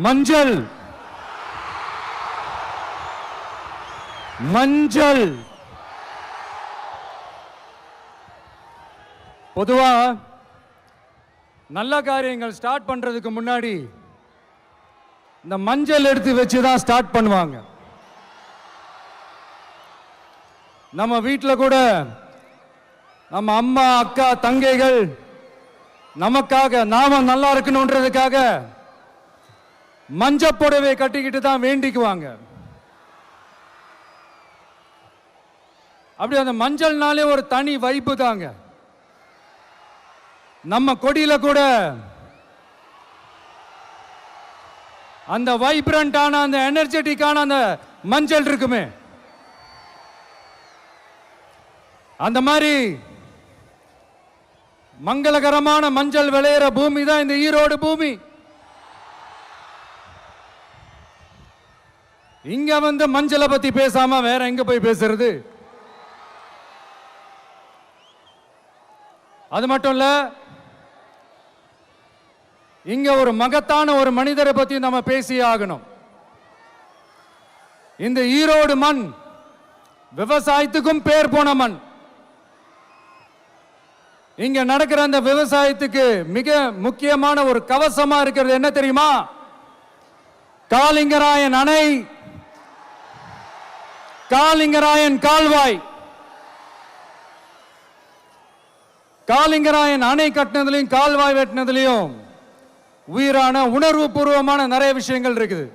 மஞ்சள் மஞ்சள் பொதுவா நல்ல காரியங்கள் ஸ்டார்ட் பண்றதுக்கு முன்னாடி இந்த மஞ்சள் எடுத்து வச்சு தான் ஸ்டார்ட் பண்ணுவாங்க. நம்ம வீட்டில் கூட நம்ம அம்மா அக்கா தங்கைகள் நமக்காக நாம நல்லா இருக்கணும்ன்றதுக்காக மஞ்சள் புடவை கட்டிக்கிட்டு தான் வேண்டிக்குவாங்க. அப்படி அந்த மஞ்சள்னாலே ஒரு தனி வைப்பு தாங்க. நம்ம கொடியில கூட அந்த வைப்ரண்டான அந்த எனர்ஜெட்டிக்கான அந்த மஞ்சள் இருக்குமே, அந்த மாதிரி மங்களகரமான மஞ்சள் விளையிற பூமி தான் இந்த ஈரோடு பூமி. இங்க வந்து மஞ்சளை பத்தி பேசாம வேற எங்க போய் பேசுறது? அது மட்டும் இல்ல, இங்க ஒரு மகத்தான ஒரு மனிதரை பத்தி நம்ம பேசி ஆகணும். இந்த ஈரோடு மண் விவசாயத்துக்கும் பேர் போன மண். இங்க நடக்கிற அந்த விவசாயத்துக்கு மிக முக்கியமான ஒரு கவசமா இருக்கிறது என்ன தெரியுமா? காலிங்கராயன் அணை, காலிங்கராயன் கால்வாய். காலிங்கராயன் அணை கட்டினதுலையும் கால்வாய் வெட்டினதுலையும் உயிரான உணர்வு பூர்வமான நிறைய விஷயங்கள் இருக்குது.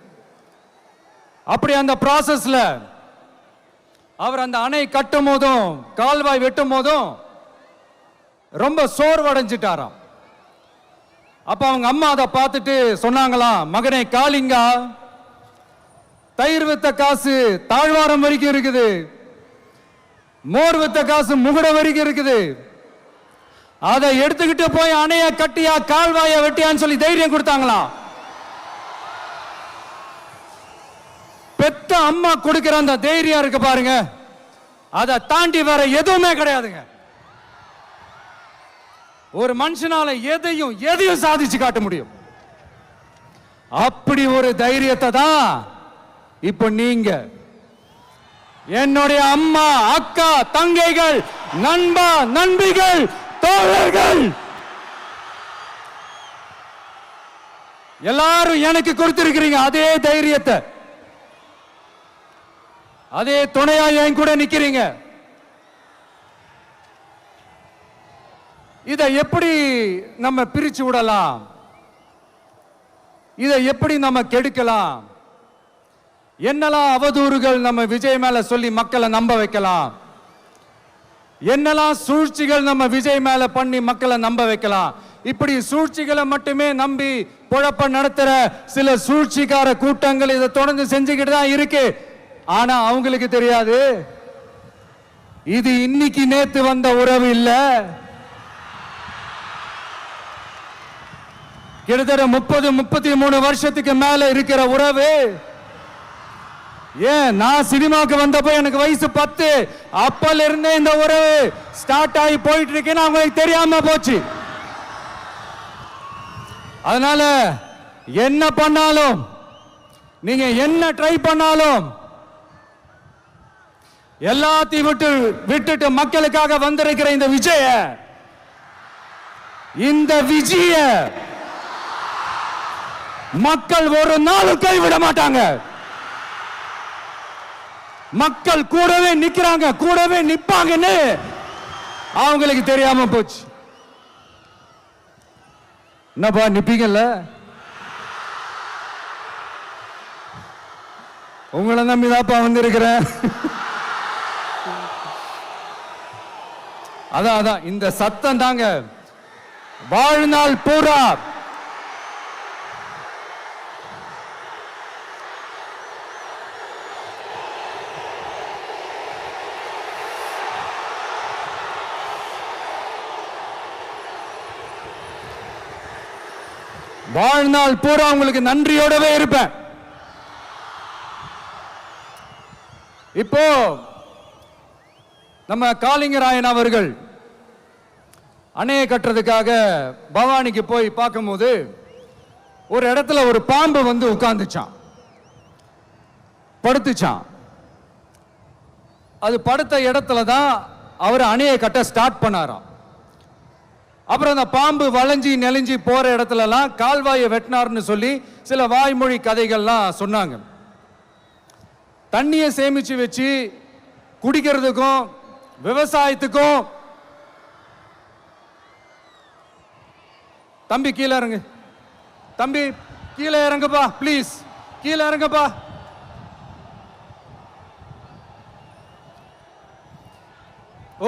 அப்படி அந்த ப்ராசஸ்ல அவர் அந்த அணை கட்டும் போதும் கால்வாய் வெட்டும் போதும் ரொம்ப சோர்வடைஞ்சிட்டாராம். அப்ப அவங்க அம்மா அதை பார்த்துட்டு சொன்னாங்களாம், மகனே காளிங்கா, தயிர் வித்த காசு தாழ்வாரம் வரைக்கும் இருக்குது, மோர் வித்த காசு முகுட வரைக்கும் இருக்குது, அதை எடுத்துக்கிட்டு போய் அணைய கட்டியா கால்வாய வெட்டியான்னு சொல்லி தைரியம் கொடுத்தாங்களாம். பெத்த அம்மா கொடுக்கிற அந்த தைரியம் இருக்கு பாருங்க, அதை தாண்டி வேற எதுவுமே கிடையாதுங்க. ஒரு மனுஷனால எதையும் சாதிச்சு காட்ட முடியும். அப்படி ஒரு தைரியத்தை தான் இப்ப நீங்க, என்னுடைய அம்மா அக்கா தங்கைகள் நண்பா நண்பிகள் தோழர்கள் எல்லாரும் எனக்கு கொடுத்திருக்கிறீங்க. அதே தைரியத்தை, அதே துணையா என் கூட நிக்கிறீங்க. இதை எப்படி நம்ம பிரிச்சு விடலாம்? இதை எப்படி நம்ம கெடுக்கலாம்? என்னெல்லாம் அவதூறுகள் நம்ம விஜய் மேல சொல்லி மக்களை நம்ப வைக்கலாம்? என்னெல்லாம் சூழ்ச்சிகள் நம்ம விஜய் மேல பண்ணி மக்களை நம்ப வைக்கலாம்? இப்படி சூழ்ச்சிகளை மட்டுமே நம்பி பொழப்ப நடத்துற சில சூழ்ச்சிக்கார கூட்டங்கள் இதை தொடர்ந்து செஞ்சுக்கிட்டு தான் இருக்கு. ஆனா அவங்களுக்கு தெரியாது, இது இன்னைக்கு நேத்து வந்த உறவு இல்ல. கிட்டத்தட்ட 30-33 வருஷத்துக்கு மேல இருக்கிற உறவு. ஏன், நான் சினிமாக்கு வந்தப்போ எனக்கு வயசு 10. அப்பல இருந்தே இந்த உறவு ஸ்டார்ட் ஆகி போயிட்டு இருக்கேன்னு அவங்களுக்கு தெரியாம போச்சு. அதனால என்ன பண்ணாலும், நீங்க என்ன ட்ரை பண்ணாலும், எல்லாத்தையும் விட்டுட்டு மக்களுக்காக வந்திருக்கிற இந்த விஜய மக்கள் ஒரு நாளும் கைவிட மாட்டாங்க. மக்கள் கூடவே நிக்கிறாங்க, கூடவே நிப்பாங்கன்னு அவங்களுக்கு தெரியாம போச்சு. என்னப்பா நிப்பீங்கல்ல? உங்களை நம்பிதாப்பா வந்திருக்கிறேன். அதான் இந்த சத்தம் தாங்க வாழ்நாள் பூரா உங்களுக்கு நன்றியோடவே இருப்பேன். இப்போ நம்ம காளிங்கராயன் அவர்கள் அணையை கட்டுறதுக்காக பவானிக்கு போய் பார்க்கும்போது ஒரு இடத்துல ஒரு பாம்பு வந்து உட்கார்ந்துச்சான், படுத்துச்சான். அது படுத்த இடத்துல தான் அவர் அணையை கட்ட ஸ்டார்ட் பண்ணாராம். அப்புறம் அந்த பாம்பு வளைஞ்சி நெளிஞ்சி போற இடத்துலலாம் கால்வாயை வெட்டினார்னு சொல்லி சில வாய்மொழி கதைகள்லாம் சொன்னாங்க. தண்ணியை சேமிச்சு வச்சு குடிக்கிறதுக்கும் விவசாயத்துக்கும். தம்பி கீழே இறங்கு, தம்பி கீழே இறங்குப்பா, ப்ளீஸ் கீழே இறங்குப்பா.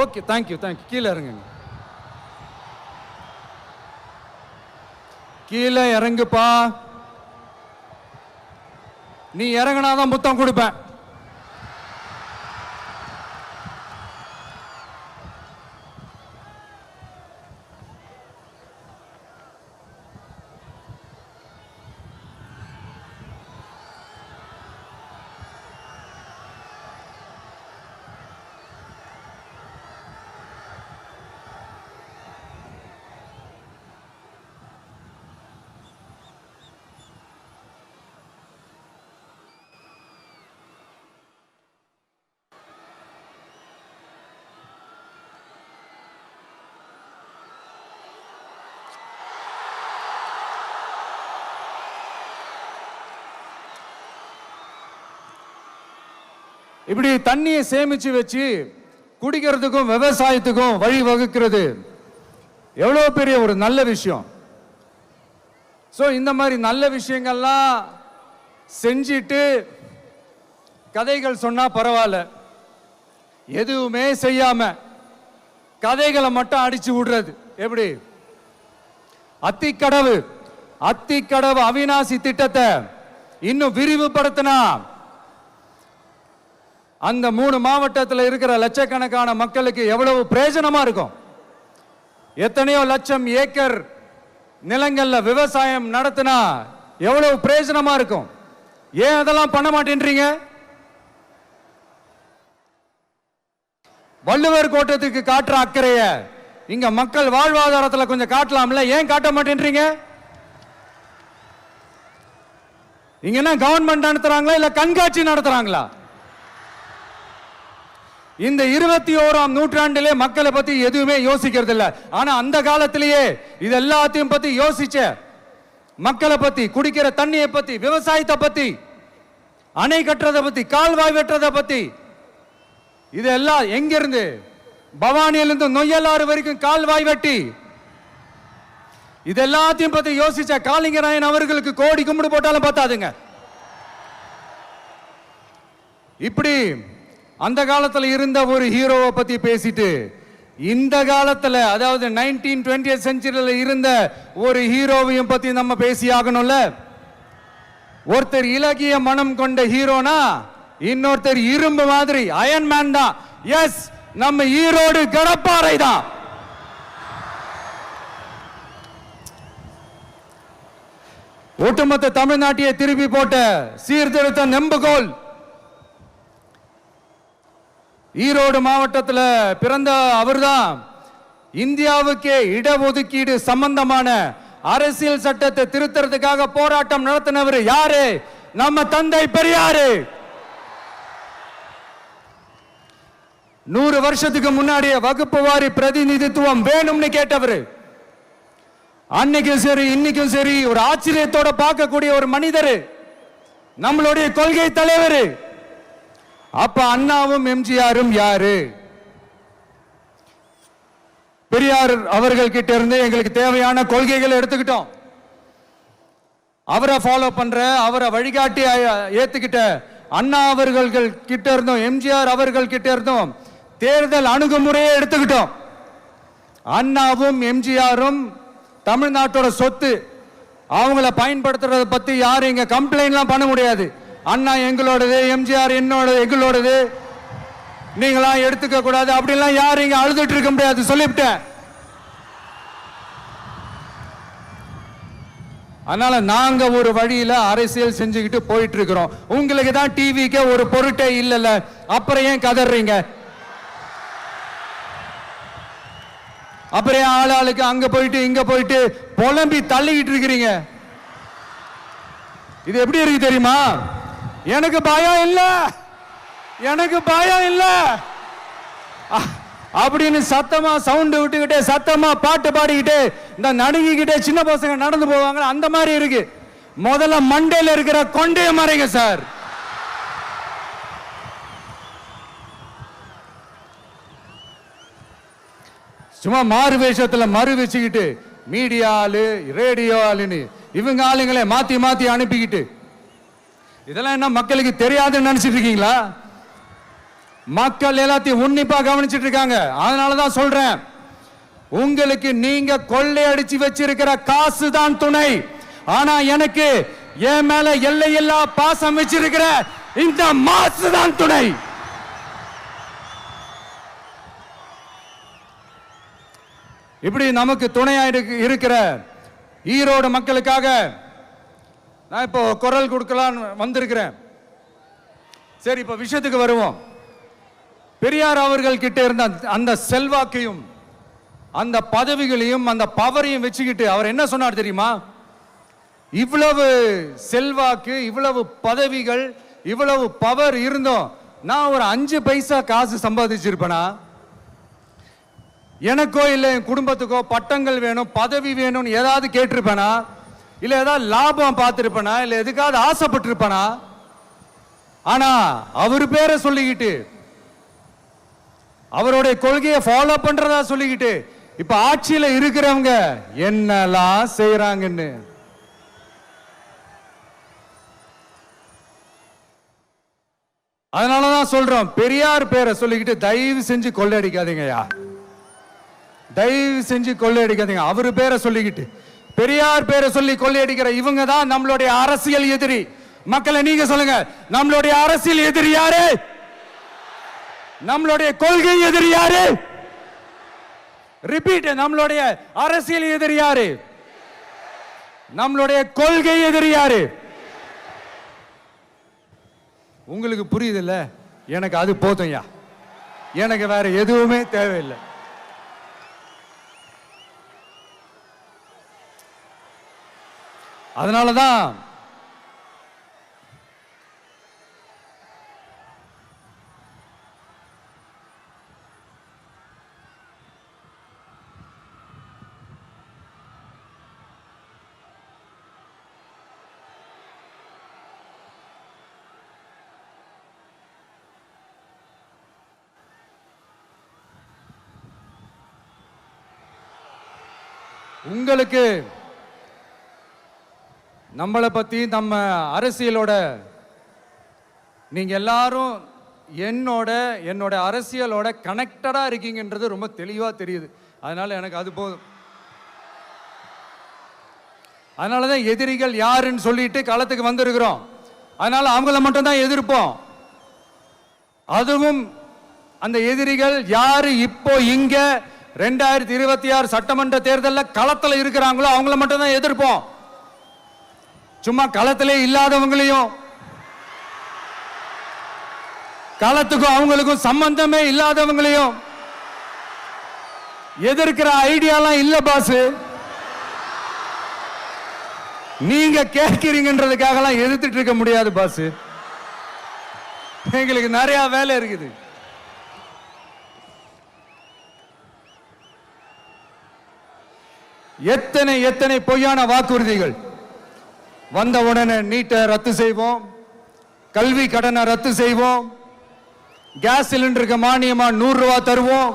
Okay, thank you thank you. கீழே இறங்குங்க, கீழே இறங்குப்பா. நீ இறங்கினாதான் முத்தம் கொடுப்பேன். இப்படி தண்ணியை சேமிச்சு வச்சு குடிக்கிறதுக்கும் விவசாயத்துக்கும் வழி வகுக்கிறது எவ்வளவு பெரிய ஒரு நல்ல விஷயம். சோ இந்த மாதிரி நல்ல விஷயங்கள்லாம் செஞ்சிட்டு கதைகள் சொன்னா பரவாயில்ல, எதுவுமே செய்யாம கதைகளை மட்டும் அடிச்சு விடுறது எப்படி? அத்திக்கடவு அவிநாசி திட்டத்தை இன்னும் விரிவுபடுத்தினா அந்த 3 மாவட்டத்தில் இருக்கிற லட்சக்கணக்கான மக்களுக்கு எவ்வளவு பிரயோஜனமா இருக்கும். எத்தனையோ லட்சம் ஏக்கர் நிலங்கள்ல விவசாயம் நடத்தினா எவ்வளவு பிரயோஜனமா இருக்கும். ஏன் அதெல்லாம் பண்ண மாட்டேன்றீங்க? வள்ளுவர் கோட்டத்துக்கு காட்டுற அக்கறைய இங்க மக்கள் வாழ்வாதாரத்தில் கொஞ்சம் காட்டலாம்ல, ஏன் காட்ட மாட்டேன்றீங்க? இங்க என்ன கவர்மெண்ட் நடத்துறாங்களா இல்ல கண்காட்சி நடத்துறாங்களா? இந்த 21ஆம் நூற்றாண்டிலே மக்களை பத்தி எதுவுமே யோசிக்கிறது இல்ல. ஆனா அந்த காலத்திலேயே இது எல்லாத்தையும் பத்தி யோசிச்ச, மக்களை பத்தி, குடிக்கிற தண்ணியை பத்தி, விவசாயத்தை பத்தி, அணை கட்டுறதை பத்தி, கால்வாய் வெட்டுறதை பத்தி, இதெல்லாம் எங்கிருந்து? பவானியிலிருந்து நொய்யலாறு வரைக்கும் கால்வாய் வெட்டி இது எல்லாத்தையும் பத்தி யோசிச்ச காளிங்கராயன் அவர்களுக்கு கோடி கும்பிடு போட்டாலும் பார்த்தாதுங்க. இப்படி அந்த காலத்துல இருந்த ஒரு ஹீரோவை பத்தி பேசிட்டு இந்த காலத்துல, அதாவது 1920th செஞ்சுரியில இருந்த ஒரு ஹீரோவையும் பத்தி நம்ம பேசி ஆகணும்ல. ஒருத்தர் இலகிய மனம் கொண்ட ஹீரோனா இன்னொருத்தர் இரும்பு மாதிரி அயன் மேன் தான். எஸ், நம்ம ஈரோடு கடப்பாறை தான். ஒட்டுமொத்த தமிழ்நாட்டையே திருப்பி போட்ட சீர்திருத்த நெம்புகோல். ஈரோடு மாவட்டத்தில் பிறந்த அவர்தான் இந்தியாவுக்கே இடஒதுக்கீடு சம்பந்தமான அரசியல் சட்டத்தை திருத்தறதுக்காக போராட்டம் நடத்தினவர் யாரு? நம்ம தந்தை பெரியாரு. 100 வருஷத்துக்கு முன்னாடியே வகுப்பு வாரி பிரதிநிதித்துவம் வேணும்னு கேட்டவர். அன்னைக்கும் சரி இன்னைக்கும் சரி ஒரு ஆச்சரியத்தோட பார்க்கக்கூடிய ஒரு மனிதர், நம்மளுடைய கொள்கை தலைவர். அப்ப அண்ணாவும் எம்ஜிஆரும் யாரு? பெரியார் அவர்கள் கிட்ட இருந்து எங்களுக்கு தேவையான கொள்கைகளை எடுத்துக்கிட்டோம். அவரை ஃபாலோ பண்ற, அவரை வழிகாட்டி ஏத்துக்கிட்ட அண்ணா அவர்கள் கிட்ட இருந்தோம், எம்ஜிஆர் அவர்கள் கிட்ட இருந்தோம் தேர்தல் அணுகுமுறையை எடுத்துக்கிட்டோம். அண்ணாவும் எம்ஜிஆரும் தமிழ்நாட்டோட சொத்து. அவங்கள பயன்படுத்துறத பத்தி யாரும் இங்க கம்ப்ளைண்ட்லாம் பண்ண முடியாது. அண்ணா எங்களோடது, எம்ஜிஆர் எங்களோடது, நீங்களா எடுத்துக்க கூடாது அப்படிலாம் யாரும் இங்க அழுதுட்டு இருக்க முடியாது, சொல்லிவிட்டேன். அதனால நாங்க ஒரு வழியில அரசியல் செஞ்சுக்கிட்டு போயிட்டு இருக்கிறோம். உங்களுக்கு தான் டிவிக்கு ஒரு பொருட்டே இல்லைல்ல, அப்புறம் ஏன் கதறீங்க? அப்புறம் ஆளாளுக்கு அங்க போயிட்டு இங்க போயிட்டு புலம்பி தள்ளிக்கிட்டு இருக்கிறீங்க. இது எப்படி இருக்கு தெரியுமா? எனக்கு பயம் இல்ல, எனக்கு பயம் இல்ல அப்படின்னு சத்தமா சவுண்ட் விட்டுக்கிட்டே சத்தமா பாட்டு பாடிக்கிட்டே இந்த நடுங்கிக்கிட்டே சின்ன பசங்க நடந்து போவாங்க. அந்த மாதிரி இருக்கு. முதல்ல மண்டையில இருக்கிற கொண்டைய மறைங்க சார். சும்மா மாறு வேஷத்துல மறு வச்சுக்கிட்டு மீடியா ஆளு ரேடியோ ஆளுன்னு இவங்க ஆளுங்களே மாத்தி மாத்தி அனுப்பிக்கிட்டு இதெல்லாம் என்ன மக்களுக்கு தெரியாதுன்னு நினைச்சிட்டு இருக்கீங்களா? மக்கள் எல்லாத்தையும் உன்னிப்பா கவனிச்சிட்டு இருக்காங்க. அதனாலதான் சொல்றேன், உங்களுக்கு நீங்க கொள்ளையடிச்சு வச்சிருக்கிற காசு தான் துணை. ஆனா எனக்கு என் மேல எல்லையில்லா பாசம் வச்சிருக்கிற இந்த மாசு தான் துணை. இப்படி நமக்கு துணையா இருக்கிற ஈரோடு மக்களுக்காக நான் இப்போ குரல் கொடுக்கலான்னு வந்திருக்கிறேன். சரி, இப்ப விஷயத்துக்கு வருவோம். பெரியார் அவர்கள் கிட்ட இருந்த அந்த செல்வாக்கையும் அந்த பதவிகளையும் அந்த பவரையும் வச்சுக்கிட்டு அவர் என்ன சொன்னார் தெரியுமா? இவ்வளவு செல்வாக்கு, இவ்வளவு பதவிகள், இவ்வளவு பவர் இருந்தோம் நான் ஒரு 5 பைசா காசு சம்பாதிச்சிருப்பேனா? எனக்கோ இல்லை என் குடும்பத்துக்கோ பட்டங்கள் வேணும், பதவி வேணும்னு ஏதாவது கேட்டிருப்பேனா? இல்லை ஏதாவது லாபம் பார்த்திருப்பேனா? இல்லை எதுக்காவது ஆசைப்பட்டிருப்பேனா? ஆனா அவர் பேரை சொல்லிக்கிட்டு அவருடைய கொள்கையை ஃபாலோ பண்றதா சொல்லிக்கிட்டு இப்ப ஆட்சியில இருக்கிறவங்க என்னெல்லாம் செய்யறாங்கன்னு அதனாலதான் சொல்றோம், பெரியார் பேரை சொல்லிக்கிட்டு தயவு செஞ்சு கொள்ளையடிக்காதீங்கயா, தயவு செஞ்சு கொள்ளையடிக்காதீங்க. அவரு பேரை சொல்லிக்கிட்டு பெரியார் பேரை சொல்லி கொள்ளையடிக்கிற இவங்க தான் நம்மளுடைய அரசியல் எதிரி. மக்களை நீங்க சொல்லுங்க, நம்மளுடைய அரசியல் எதிரி யாரு? நம்மளுடைய கொள்கை எதிரி யாரு? ரிப்பீட், நம்மளுடைய அரசியல் எதிரி யாரு? நம்மளுடைய கொள்கை எதிரி யாரு? உங்களுக்கு புரியுது இல்ல? எனக்கு அது போதும்யா, எனக்கு வேற எதுவுமே தேவையில்லை. அதனாலதான் உங்களுக்கு நம்மளை பத்தி நம்ம அரசியலோட நீங்க எல்லாரும் என்னோட அரசியலோட கனெக்டடா இருக்கீங்கன்றது ரொம்ப தெளிவா தெரியுது. அதனால எனக்கு அது போதும். அதனாலதான் எதிரிகள் யாருன்னு சொல்லிட்டு களத்துக்கு வந்திருக்கிறோம். அதனால அவங்கள மட்டும் தான் எதிர்ப்போம். அதுவும் அந்த எதிரிகள் யாரு இப்போ இங்க 2026 சட்டமன்ற தேர்தலில் களத்துல இருக்கிறாங்களோ அவங்கள மட்டும் தான் எதிர்ப்போம். சும்மா களத்திலே இல்லாதவங்களையும், களத்துக்கும் அவங்களுக்கும் சம்பந்தமே இல்லாதவங்களையும் எதிர்க்கிற ஐடியாலாம் இல்ல பாஸ். நீங்க கேட்கிறீங்கன்றதுக்காக எதிர்த்துட்டு இருக்க முடியாது பாஸ். எங்களுக்கு நிறைய வேலை இருக்குது. எத்தனை எத்தனை பொய்யான வாக்குறுதிகள். வந்த உடனே நீட்டை ரத்து செய்வோம், கல்வி கடனை ரத்து செய்வோம், கேஸ் சிலிண்டருக்கு மானியமா 100 ரூபாய் தருவோம்,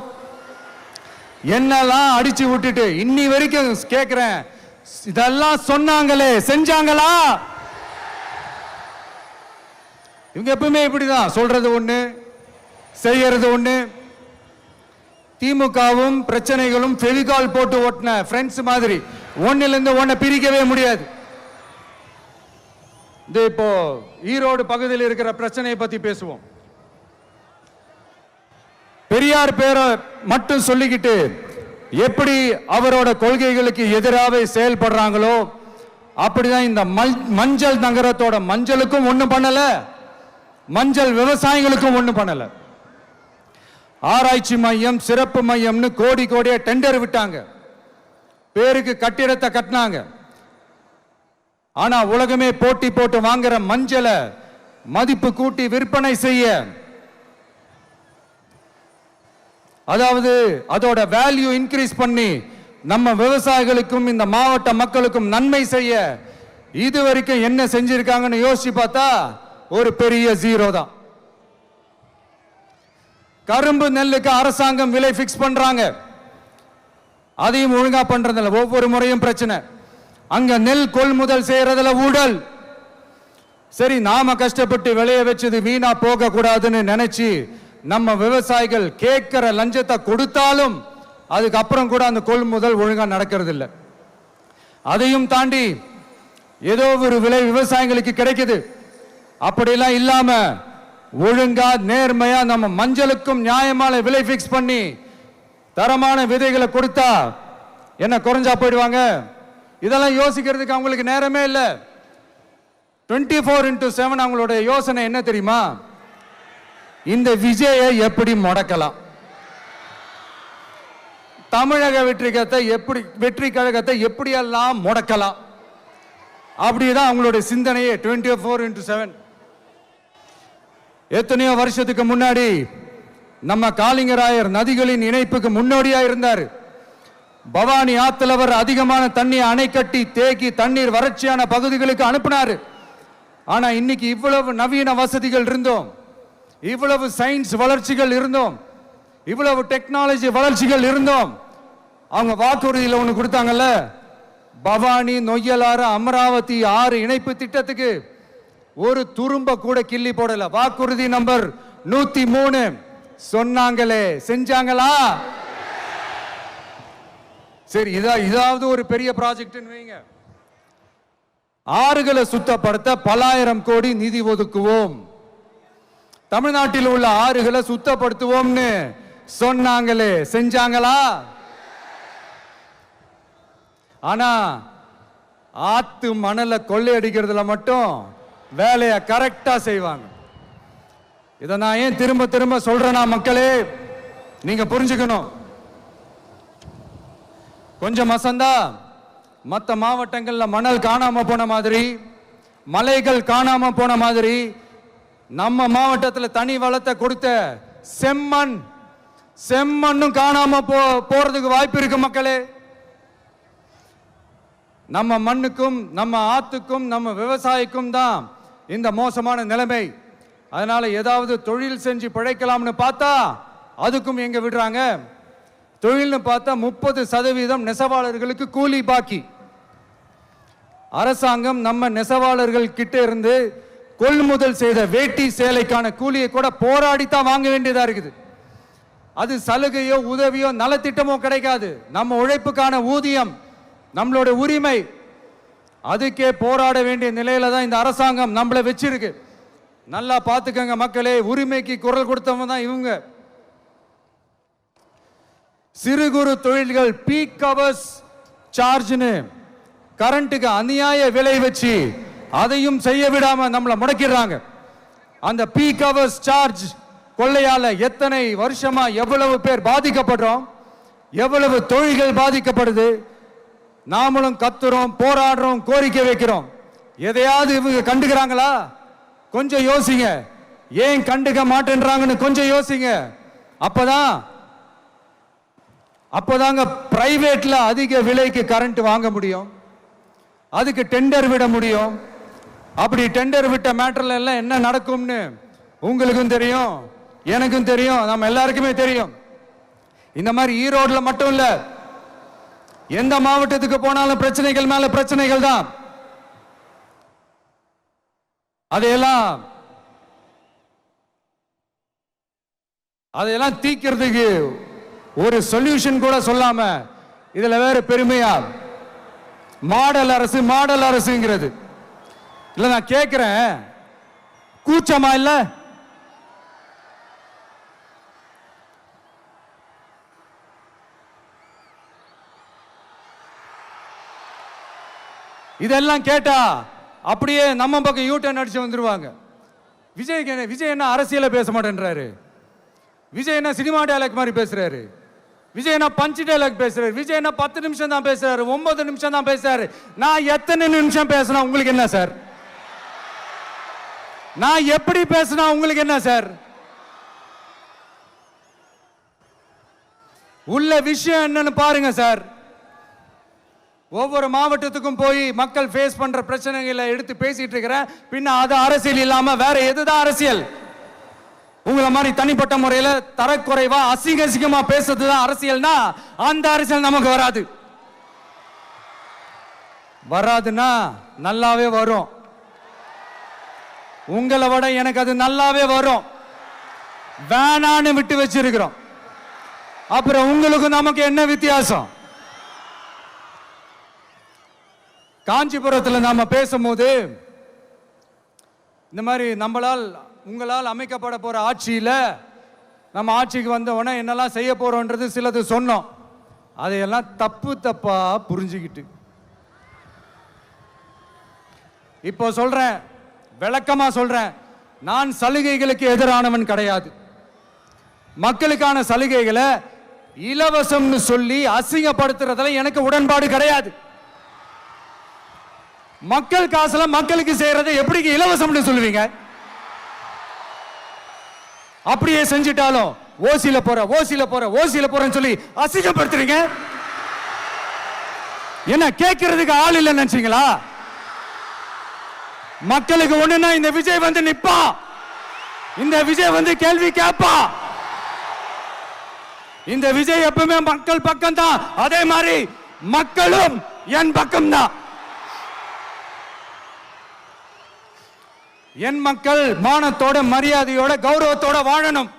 என்னெல்லாம் அடிச்சு விட்டுட்டு இன்னி வரைக்கும் கேட்கிறேன், இதெல்லாம் சொன்னாங்களே செஞ்சாங்களா? இவங்க எப்பவுமே இப்படிதான், சொல்றது ஒண்ணு செய்யறது ஒண்ணு. திமுகவும் பிரச்சனைகளும் ஃபெவிகால் போட்டு ஓட்டின ஃப்ரெண்ட்ஸ் மாதிரி ஒன்னிலிருந்து ஒன்னை பிரிக்கவே முடியாது. இப்போ ஈரோடு பகுதியில் இருக்கிற பிரச்சனையை பத்தி பேசுவோம். பெரியார் பேரை மட்டும் சொல்லிக்கிட்டு எப்படி அவரோட கொள்கைகளுக்கு எதிராக செயல்படுறாங்களோ அப்படிதான் இந்த மஞ்சள் நகரத்தோட மஞ்சளுக்கும் ஒண்ணும் பண்ணல, மஞ்சள் விவசாயிகளுக்கும் ஒண்ணும் பண்ணல. ஆராய்ச்சி மையம், சிறப்பு மையம்னு கோடி கோடியா டெண்டர் விட்டாங்க, பேருக்கு கட்டிடத்தை கட்டினாங்க. ஆனா உலகமே போட்டி போட்டு வாங்குற மஞ்சளை மதிப்பு கூட்டி விற்பனை செய்ய, அதாவது அதோட வேல்யூ இன்க்ரீஸ் பண்ணி நம்ம விவசாயிகளுக்கும் இந்த மாவட்ட மக்களுக்கும் நன்மை செய்ய இது வரைக்கும் என்ன செஞ்சிருக்காங்கன்னு யோசிச்சு பார்த்தா ஒரு பெரிய ஜீரோ தான். கரும்பு நெல்லுக்கு அரசாங்கம் விலை பிக்ஸ் பண்றாங்க, அதையும் ஒழுங்கா பண்றதில்ல. ஒவ்வொரு முறையும் பிரச்சனை. அங்க நெல் கொள்முதல் செய்யறதுல ஊழல். சரி, நாம கஷ்டப்பட்டு விளைய வச்சது வீணா போக கூடாதுன்னு நினைச்சு நம்ம விவசாயிகள் கேட்கிற லஞ்சத்தை கொடுத்தாலும் அதுக்கப்புறம் கூட அந்த கொள்முதல் ஒழுங்கா நடக்கிறது இல்லை. அதையும் தாண்டி ஏதோ ஒரு விலை விவசாயிகளுக்கு கிடைக்குது. அப்படிலாம் இல்லாம ஒழுங்கா நேர்மையா நம்ம மஞ்சளுக்கும் நியாயமான விலை பிக்ஸ் பண்ணி தரமான விதைகளை கொடுத்தா என்ன குறைஞ்சா போயிடுவாங்க? இதெல்லாம் யோசிக்கிறதுக்கு அவங்களுக்கு நேரமே இல்லை. 24/7 அவங்களோட யோசனை என்ன தெரியுமா? இந்த விஜயை எப்படி முடக்கலாம், தமிழக வெற்றி கழகத்தை எப்படியெல்லாம் முடக்கலாம், அப்படிதான் அவங்களுடைய சிந்தனையே 24/7. எத்தனையோ வருஷத்துக்கு முன்னாடி நம்ம காளிங்கராயர் நதிகளின் இணைப்புக்கு முன்னோடியா இருந்தார். பவானி ஆத்துல அவர் அதிகமான தண்ணி அணை கட்டி தேக்கி தண்ணீர் வறட்சியான பகுதிகளுக்கு அனுப்பினார். ஆனா இன்னைக்கு இவ்வளவு நவீன வசதிகள் இருந்தோம், இவ்வளவு சயின்ஸ் வளர்ச்சிகள் இருந்தோம், இவ்வளவு டெக்னாலஜி வளர்ச்சிகள் இருந்தோம், அவங்க வாக்குறுதியில் ஒன்று கொடுத்தாங்கல்ல, பவானி நொய்யலாறு அமராவதி 6 இணைப்பு திட்டத்துக்கு ஒரு துரும்ப கூட கிள்ளி போடல. வாக்குறுதி நம்பர் 103 சொன்னாங்களே, செஞ்சாங்களா? சரி, இதாவது ஒரு பெரிய ப்ராஜெக்ட் வைங்க. ஆறுகளை சுத்தப்படுத்த பல ஆயிரம் கோடி நிதி ஒதுக்குவோம், தமிழ்நாட்டில் உள்ள ஆறுகளை சுத்தப்படுத்துவோம்னு சொன்னாங்களே, செஞ்சாங்களா? ஆனா ஆத்து மணலை கொள்ளையடிக்கிறதுல மட்டும் வேலையை கரெக்டா செய்வாங்க. இதை நான் ஏன் திரும்ப திரும்ப சொல்றேன்னா, மக்களே நீங்க புரிஞ்சுக்கணும். கொஞ்சம் மசந்தா மற்ற மாவட்டங்கள்ல மணல் காணாம போன மாதிரி, மலைகள் காணாம போன மாதிரி, நம்ம மாவட்டத்தில் தனி வளத்தை கொடுத்த செம்மண்ணும் காணாம போறதுக்கு வாய்ப்பு இருக்கு மக்களே. நம்ம மண்ணுக்கும் நம்ம ஆத்துக்கும் நம்ம விவசாயிக்கும் தான் இந்த மோசமான நிலைமை. அதனால ஏதாவது தொழில் செஞ்சு பிழைக்கலாம்னு பார்த்தா அதுக்கும் எங்க விடுறாங்க? தொழில்னு பார்த்தா 30% நெசவாளர்களுக்கு கூலி பாக்கி. அரசாங்கம் நம்ம நெசவாளர்கள் கிட்ட இருந்து கொள்முதல் செய்த வேட்டி சேலைக்கான கூலியை கூட போராடித்தான் வாங்க வேண்டியதா இருக்குது. அது சலுகையோ உதவியோ நலத்திட்டமோ கிடைக்காது. நம்ம உழைப்புக்கான ஊதியம், நம்மளோட உரிமை, அதுக்கே போராட வேண்டிய நிலையில தான் இந்த அரசாங்கம் நம்மளை வச்சிருக்கு. நல்லா பார்த்துக்கங்க மக்களே, உரிமைக்கு குரல் கொடுத்தவங்க தான் இவங்க. சிறு குறு தொழில்கள் பீக் ஹவர்ஸ் சார்ஜ்னு கரண்ட்டுக்கு அநியாய விலை வச்சு அதையும் செய்ய விடாம நம்மளை முடக்கிடுறாங்க. அந்த பீக் ஹவர்ஸ் சார்ஜ் கொள்ளையால எத்தனை வருஷமா எவ்வளவு பேர் பாதிக்கப்படுறோம், எவ்வளவு தொழில்கள் பாதிக்கப்படுது. நாமளும் கத்துறோம், போராடுறோம், கோரிக்கை வைக்கிறோம். எதையாவது இவங்க கண்டுக்கிறாங்களா? கொஞ்சம் யோசிங்க. ஏன் கண்டுக்க மாட்டேன்றாங்கன்னு கொஞ்சம் யோசிங்க. அப்பதாங்க பிரைவேட்ல அதிக விலைக்கு கரண்ட் வாங்க முடியும், அதுக்கு டெண்டர் விட முடியும். அப்படி டெண்டர் விட்ட மேட்டர்ல எல்லாம் என்ன நடக்கும்னு உங்களுக்கும் தெரியும், எனக்கும் தெரியும், நம்ம எல்லாருக்குமே தெரியும். இந்த மாதிரி ஈரோடுல மட்டும் இல்ல, எந்த மாவட்டத்துக்கு போனாலும் பிரச்சனைகள் மேல பிரச்சனைகள் தான். அதையெல்லாம் தீக்கிறதுக்கு ஒரு சொல்யூஷன் கூட சொல்லாம இதுல வேற பெருமையா மாடல் அரசுங்கிறது இல்ல. நான் கேட்கிறேன், கூச்சமா இல்ல? இதெல்லாம் கேட்டா அப்படியே நம்ம பக்கம் யூட்டர்ன் அடிச்சு வந்துருவாங்க. விஜய் என்ன அரசியல பேச மாட்டேன்றாரு, விஜய் என்ன சினிமா டயலாக் மாதிரி பேசுறாரு. விஜய்னா பஞ்சு டைலாக் பேசுறாரு, விஜய்னா 10 நிமிஷம் தான் பேசுறாரு, 9 நிமிஷம் தான் பேசுறாரு. நான் எத்தனை நிமிஷம் பேசினா உங்களுக்கு என்ன சார்? நான் எப்படி பேசினா உங்களுக்கு என்ன சார்? உள்ள விஷயம் என்னன்னு பாருங்க சார். ஒவ்வொரு மாவட்டத்துக்கும் போய் மக்கள் ஃபேஸ் பண்ற பிரச்சனைகளை எடுத்து பேசிட்டு இருக்கிறேன். பின்ன அது அரசியல் இல்லாம வேற எதுதான் அரசியல்? உங்களை மாதிரி தனிப்பட்ட முறையில் தரக்குறைவா அசிங்கமா பேசுறதுதான் அரசியல்னா அந்த அரசியல் நமக்கு வராது. வராதுன்னா நல்லாவே வரும். உங்களை விட எனக்கு அது நல்லாவே வரும். வேணான்னு விட்டு வச்சிருக்கிறோம். அப்புறம் உங்களுக்கு நமக்கு என்ன வித்தியாசம்? காஞ்சிபுரத்தில் நாம பேசும்போது இந்த மாதிரி உங்களால் அமைக்கப்பட போற ஆட்சியில நம்ம ஆட்சிக்கு வந்த உடனே என்னெல்லாம் செய்ய போறோம்ன்றது சிலது சொன்னோம். அதையெல்லாம் தப்பா புரிஞ்சுக்கிட்டு இப்போ சொல்றேன், விளக்கமா சொல்றேன். நான் சலுகைகளுக்கு எதிரானவன் கிடையாது. மக்களுக்கான சலுகைகளை இலவசம்னு சொல்லி அசிங்கப்படுத்துறதுல எனக்கு உடன்பாடு கிடையாது. மக்கள் காசுல மக்களுக்கு செய்யறதை எப்படி இலவசம்னு சொல்லுவீங்க? அப்படியே செஞ்சிட்டாலும் ஓசில போறேன்னு சொல்லி அசிங்கப்படுத்துறீங்க. என்ன கேட்கறதுக்கு ஆள் இல்லைன்னு நினைச்சீங்களா? மக்களுக்கு ஒண்ணுன்னா இந்த விஜய் வந்து நிப்பா, இந்த விஜய் வந்து கேள்வி கேட்பா. இந்த விஜய் எப்பவுமே மக்கள் பக்கம் தான். அதே மாதிரி மக்களும் என் பக்கம் தான். என் மக்கள் மானத்தோட மரியாதையோட கௌரவத்தோட வாழணும்.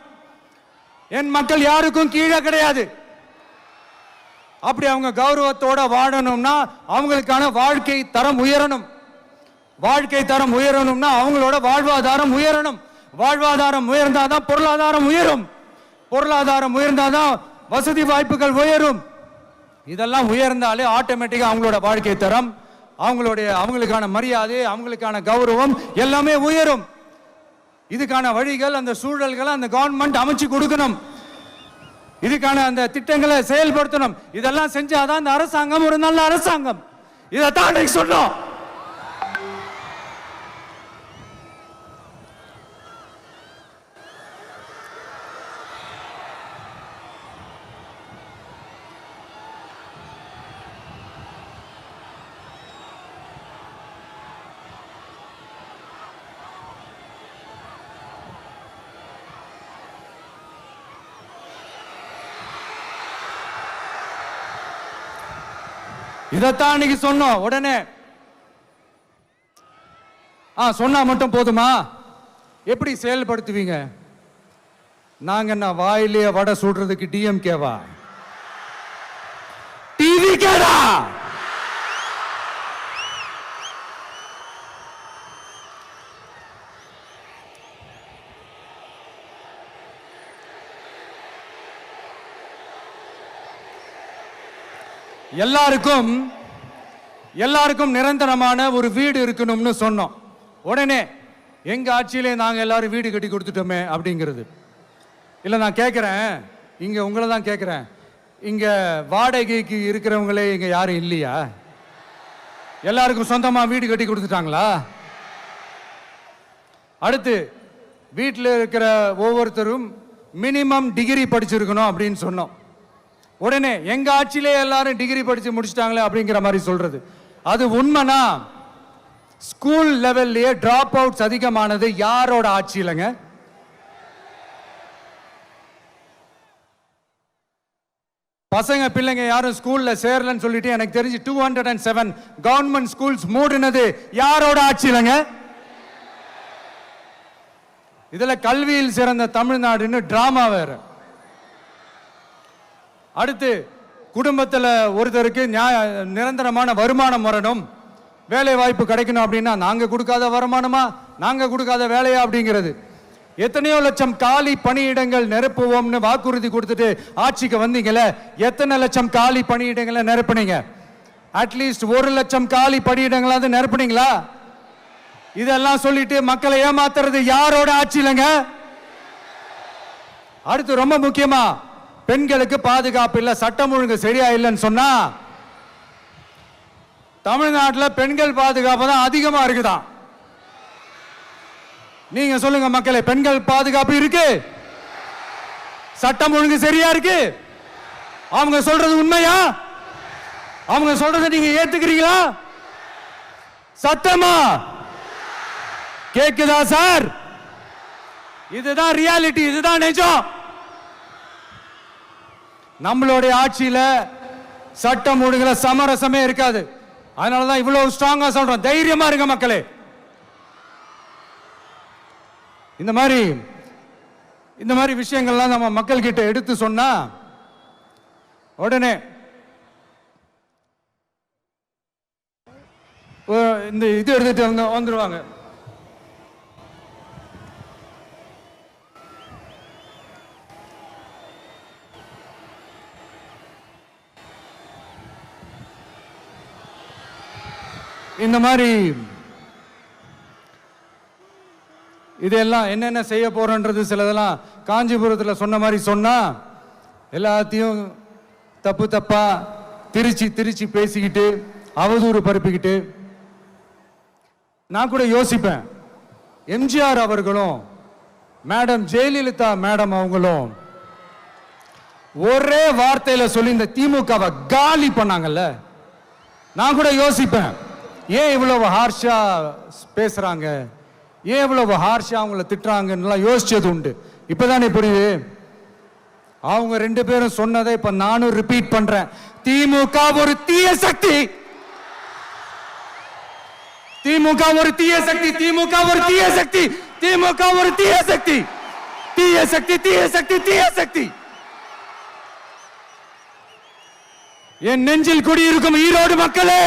என் மக்கள் யாருக்கும் கீழே கிடையாது. அப்படி அவங்க கௌரவத்தோட வாழணும்னா அவங்களுக்கான வாழ்க்கை தரம் உயரணும். வாழ்க்கை தரம் உயரணும்னா அவங்களோட வாழ்வாதாரம் உயரணும். வாழ்வாதாரம் உயர்ந்தாதான் பொருளாதாரம் உயரும். பொருளாதாரம் உயர்ந்தாதான் வசதி வாய்ப்புகள் உயரும். இதெல்லாம் உயர்ந்தாலே ஆட்டோமேட்டிக்கா அவங்களோட வாழ்க்கை தரம், அவங்களுக்கான மரியாதை, அவங்களுக்கான கௌரவம் எல்லாமே உயரும். இதுக்கான வழிகள், அந்த சூழல்களை அந்த கவர்மெண்ட் அமைச்சு கொடுக்கணும். இதுக்கான அந்த திட்டங்களை செயல்படுத்தணும். இதெல்லாம் செஞ்சாதான் அந்த அரசாங்கம் ஒரு நல்ல அரசாங்கம். இதைத்தான் சொன்னோம். இதைத்தான் அன்னைக்கு சொன்னோம். உடனே சொன்னா மட்டும் போதுமா? எப்படி செயல்படுத்துவீங்க? நாங்க என்ன வாயிலேயே வடை சுடுறதுக்கு டிஎம்கேவா? டிவி கேடா? எல்லாருக்கும் நிரந்தரமான ஒரு வீடு இருக்கணும்னு சொன்னோம். உடனே எங்க ஆட்சியிலே நாங்க எல்லாரும் வீடு கட்டி கொடுத்துட்டோமே அப்படிங்கிறது இல்ல. நான் கேட்கிறேன், இங்க உங்களை தான் கேட்கிறேன், இங்க வாடகைக்கு இருக்கிறவங்களே இங்க யாரும் இல்லையா? எல்லாருக்கும் சொந்தமா வீடு கட்டி கொடுத்துட்டாங்களா? அடுத்து வீட்டில் இருக்கிற ஒவ்வொருத்தரும் மினிமம் டிகிரி படிச்சிருக்கணும் அப்படின்னு சொன்னோம். உடனே எங்க ஆட்சியிலே எல்லாரும் டிகிரி படிச்சு முடிச்சிட்டாங்களே அப்படிங்கிற மாதிரி சொல்றது அது உண்மைனா? ஸ்கூல் லெவல்லையே டிராப் அவுட்ஸ் அதிகமானது யாரோட ஆட்சியிலங்க? பசங்க பிள்ளைங்க யாரும் ஸ்கூல்ல சேரலன்னு சொல்லிட்டு எனக்கு தெரிஞ்சு 207 கவர்மெண்ட் ஸ்கூல்ஸ் மூடினது யாரோட ஆட்சியிலங்க? இதுல கல்வியில் சிறந்த தமிழ்நாடுன்னு டிராமா வேற. அடுத்து குடும்பத்தில் ஒருத்தருக்கு நிரந்தரமான வருமானம் வரணும், வேலை வாய்ப்பு கிடைக்கணும் அப்படின்னா நாங்க கொடுக்காத வருமானமா, நாங்க கொடுக்காத வேலையா அப்படிங்கிறது. எத்தனையோ லட்சம் காலி பணியிடங்கள் நிரப்புவோம்னு வாக்குறுதி கொடுத்துட்டு ஆட்சிக்கு வந்தீங்களே, எத்தனை லட்சம் காலி பணியிடங்களை நிரப்புனீங்க? அட்லீஸ்ட் 1 லட்சம் காலி பணியிடங்களாவது நிரப்புனீங்களா? இதெல்லாம் சொல்லிட்டு மக்களை ஏமாத்துறது யாரோட ஆட்சி இல்லைங்க? அடுத்து ரொம்ப முக்கியமா பெண்களுக்கு பாதுகாப்பு இல்லை, சட்டம் ஒழுங்கு சரியா இல்லைன்னு சொன்னா தமிழ்நாட்டில் பெண்கள் பாதுகாப்பு தான் அதிகமா இருக்குதான். நீங்க சொல்லுங்க மக்களே, பெண்கள் பாதுகாப்பு இருக்கு, சட்டம் ஒழுங்கு சரியா இருக்கு? அவங்க சொல்றது உண்மையா? அவங்க சொல்றதை நீங்க ஏத்துக்கிறீங்களா? சத்தமா கேக்குதா சார்? இதுதான் ரியாலிட்டி, இதுதான் நிஜம். நம்மளுடைய ஆட்சியில சட்டம் ஒழுங்குல சமரசமே இருக்காது. அதனாலதான் இவ்வளவு ஸ்ட்ராங்கா சொல்றோம், தைரியமா இருங்க மக்களே. இந்த மாதிரி விஷயங்கள்லாம் நம்ம மக்கள் கிட்ட எடுத்து சொன்னா உடனே இந்த இது எடுத்துட்டு வந்துருவாங்க. இந்த மாதிரி இதெல்லாம் என்னென்ன செய்ய போறோன்றது சிலதெல்லாம் காஞ்சிபுரத்தில் சொன்ன மாதிரி சொன்னா எல்லாத்தையும் தப்பா திருச்சி பேசிக்கிட்டு அவதூறு பரப்பிக்கிட்டு. நான் கூட யோசிப்பேன், எம்ஜிஆர் அவர்களும் மேடம் ஜெயலலிதா மேடம் அவங்களும் ஒரே வார்த்தையில சொல்லி இந்த திமுகவை காலி பண்ணாங்கல்ல. நான் கூட யோசிப்பேன், ஏன் இவ்வளவு ஹார்ஷா பேசுறாங்க, ஏன் இவ்வளவு ஹார்ஷா அவங்கள திட்டுறாங்கன்னு யோசிச்சது உண்டு. இப்பதானே புரியுது. அவங்க ரெண்டு பேரும் சொன்னதை இப்ப நானும் ரிப்பீட் பண்றேன். திமுக ஒரு தீய சக்தி, திமுக ஒரு தீய சக்தி, திமுக ஒரு தீய சக்தி, திமுக ஒரு தீய சக்தி, தீய சக்தி, தீய சக்தி, தீய சக்தி. என் நெஞ்சில் குடியிருக்கும் ஈரோடு மக்களே,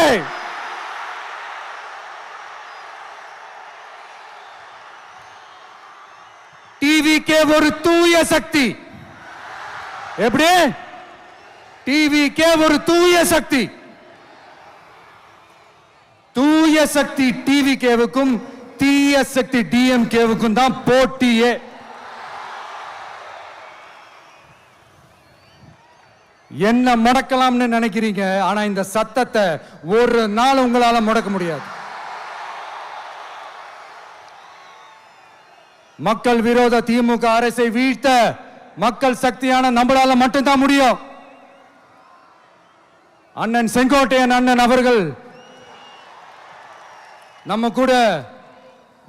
டிவிகே ஒரு தூய சக்தி. எப்படி? டிவிகே ஒரு தூய சக்தி. தூய சக்தி டிவிகேவுக்கும் தீய சக்தி டிஎம்கேவுக்கும் தான் போட்டியே. என்ன முடக்கலாம்னு நினைக்கிறீங்க, ஆனா இந்த சத்தத்தை ஒரு நாள் உங்களால முடக்க முடியாது. மக்கள் விரோத திமுக அரசை வீழ்த்த மக்கள் சக்தியான நம்மளால மட்டும்தான் முடியும். அண்ணன் செங்கோட்டையன் அண்ணன் அவர்கள் நம்ம கூட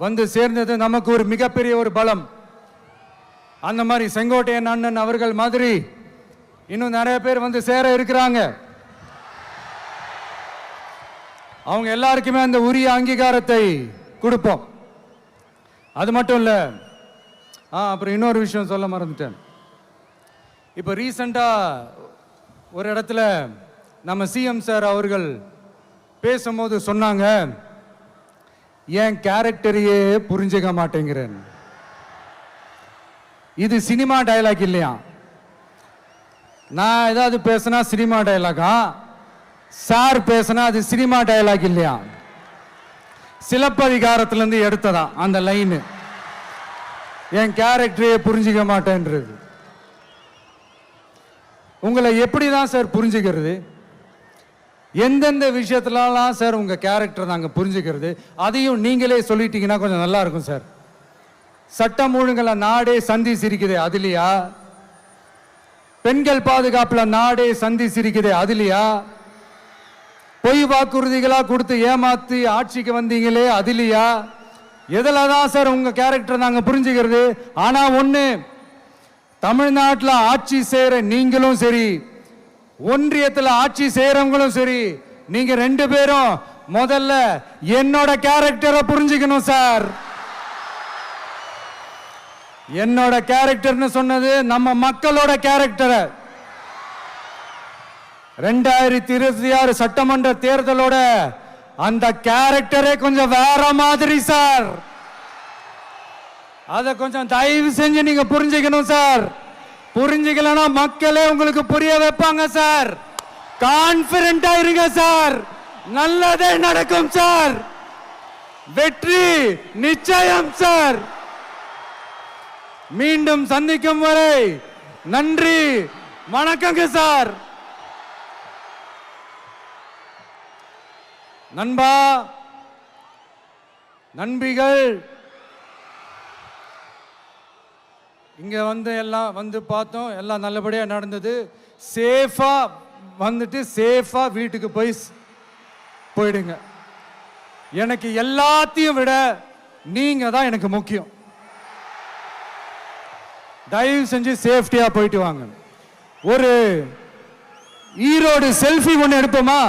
வந்து சேர்ந்தது நமக்கு ஒரு மிகப்பெரிய ஒரு பலம். அந்த மாதிரி செங்கோட்டையன் அண்ணன் அவர்கள் மாதிரி இன்னும் நிறைய பேர் வந்து சேர இருக்கிறாங்க. அவங்க எல்லாருக்குமே அந்த உரிய அங்கீகாரத்தை கொடுப்போம். அது மட்டும் இல்ல, அப்புறம் இன்னொரு விஷயம் சொல்ல மறந்துட்டேன். இப்போ ரீசண்டா ஒரு இடத்துல நம்ம சிஎம் சார் அவர்கள் பேசும்போது சொன்னாங்க, என் கேரக்டரையே புரிஞ்சுக்க மாட்டேங்கிறேன். இது சினிமா டயலாக் இல்லையா? நான் ஏதாவது பேசினா சினிமா டயலாகா? சார் பேசினா அது சினிமா டயலாக் இல்லையா? சிலப்பதிகாரத்திலிருந்து எடுத்ததா அந்த லைன். என் கேரக்டரையே புரிஞ்சுக்க மாட்டேன்றது. உங்களை எப்படிதான் சார் புரிஞ்சுக்கிறது? எந்தெந்த விஷயத்துலலாம் சார் உங்க கேரக்டர் நாங்க புரிஞ்சுக்கிறது? அதையும் நீங்களே சொல்லிட்டீங்கன்னா கொஞ்சம் நல்லா இருக்கும் சார். சட்டம் ஒழுங்குல நாடே சந்தி சிரிக்குது, அதுலயா? பெண்கள் பாதுகாப்புல நாடே சந்தி சிரிக்குது, அதுலயா? பொய் வாக்குறுதிகளா கொடுத்து ஏமாத்தி ஆட்சிக்கு வந்தீங்களே, அதுலயா? எதுலதான் சார் உங்க கேரக்டர் நாங்க புரிஞ்சுக்கிறது? ஆனா ஒண்ணு, தமிழ்நாட்டில் ஆட்சி செய்யற நீங்களும் சரி, ஒன்றியத்தில் ஆட்சி செய்யறவங்களும் சரி, நீங்க ரெண்டு பேரும் முதல்ல என்னோட கேரக்டரை புரிஞ்சுக்கணும் சார். என்னோட கேரக்டர்னு சொன்னது நம்ம மக்களோட கேரக்டரை. 2026 சட்டமன்ற தேர்தலோட அந்த கேரக்டரே கொஞ்சம் வேற மாதிரி சார். அதை கொஞ்சம் தயவு செஞ்சு நீங்க புரிஞ்சுக்கணும் சார். புரிஞ்சுக்கலன்னா மக்களே உங்களுக்கு புரிய வைப்பாங்க சார். கான்பிடென்டா இருங்க சார், நல்லதே நடக்கும் சார். வெற்றி நிச்சயம் சார். மீண்டும் சந்திக்கும் வரை நன்றி, வணக்கங்க சார். நண்பா, நண்பிகள், இங்க வந்து எல்லாம் வந்து பார்த்தோம், எல்லாம் நல்லபடியா நடந்தது. சேஃபா வந்துட்டு சேஃபா வீட்டுக்கு போயிடுங்க. எனக்கு எல்லாத்தையும் விட நீங்க தான் எனக்கு முக்கியம். தயவு செஞ்சு சேஃப்டியா போயிட்டு வாங்க. ஒரு ஈரோடு செல்ஃபி ஒன்று எடுப்போமா?